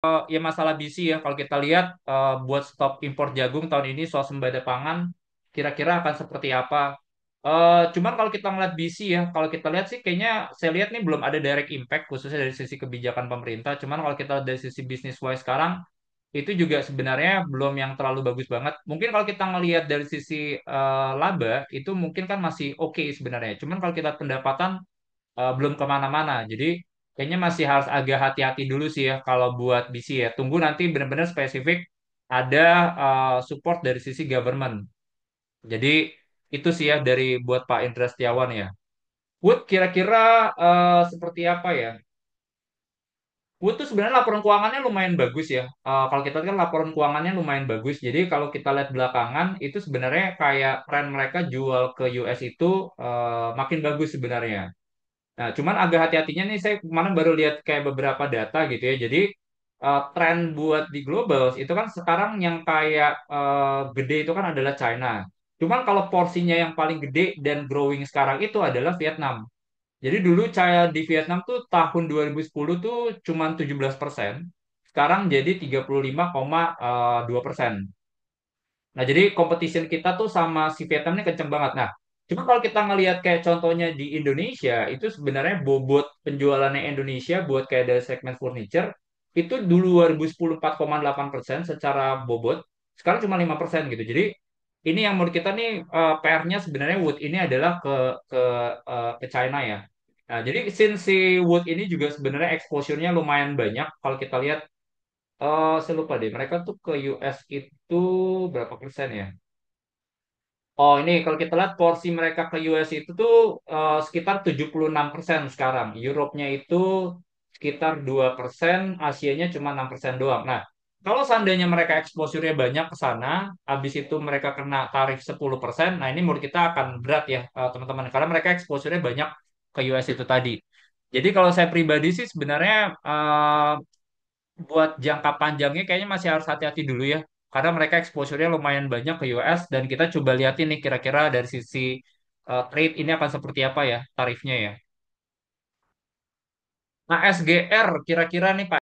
Ya masalah BC ya, kalau kita lihat buat stop impor jagung tahun ini swasembada pangan kira-kira akan seperti apa? Cuman kalau kita ngeliat BC ya, kalau kita lihat sih kayaknya saya lihat nih belum ada direct impact khususnya dari sisi kebijakan pemerintah. Cuman kalau kita lihat dari sisi bisnis wise sekarang itu juga sebenarnya belum yang terlalu bagus banget. Mungkin kalau kita ngelihat dari sisi laba itu mungkin kan masih oke sebenarnya. Cuman kalau kita lihat pendapatan belum kemana-mana. Jadi kayaknya masih harus agak hati-hati dulu sih ya kalau buat BC ya. Tunggu nanti benar-benar spesifik ada support dari sisi government. Jadi itu sih ya dari buat Pak Indra Setiawan ya. Wood kira-kira seperti apa ya? Wood tuh sebenarnya laporan keuangannya lumayan bagus ya. Kalau kita lihat kan laporan keuangannya lumayan bagus. Jadi kalau kita lihat belakangan itu sebenarnya kayak tren mereka jual ke US itu makin bagus sebenarnya. Nah, cuman agak hati-hatinya nih, saya kemarin baru lihat kayak beberapa data gitu ya. Jadi, tren buat di global itu kan sekarang yang kayak gede itu kan adalah China. Cuman kalau porsinya yang paling gede dan growing sekarang itu adalah Vietnam. Jadi dulu China di Vietnam tuh tahun 2010 tuh cuman 17%. Sekarang jadi 35,2%. Nah, jadi competition kita tuh sama si Vietnam ini kenceng banget. Nah, cuma kalau kita ngelihat kayak contohnya di Indonesia, itu sebenarnya bobot penjualannya Indonesia buat kayak dari segmen furniture, itu dulu 2010 4,8% secara bobot, sekarang cuma 5% gitu. Jadi, ini yang menurut kita nih PR-nya sebenarnya Wood ini adalah ke ke China ya. Nah, jadi since si Wood ini juga sebenarnya exposure-nya lumayan banyak kalau kita lihat saya lupa deh. Mereka tuh ke US itu berapa persen ya? Oh, ini kalau kita lihat porsi mereka ke US itu tuh sekitar 76% sekarang. Europe-nya itu sekitar 2%, Asianya cuma 6% doang. Nah, kalau seandainya mereka exposure-nya banyak ke sana, habis itu mereka kena tarif 10%, nah ini menurut kita akan berat ya, teman-teman. Karena mereka exposure-nya banyak ke US itu tadi. Jadi kalau saya pribadi sih sebenarnya buat jangka panjangnya kayaknya masih harus hati-hati dulu ya. Karena mereka exposure-nya lumayan banyak ke US dan kita coba lihat ini kira-kira dari sisi trade ini akan seperti apa ya tarifnya ya. Nah, SGR kira-kira nih Pak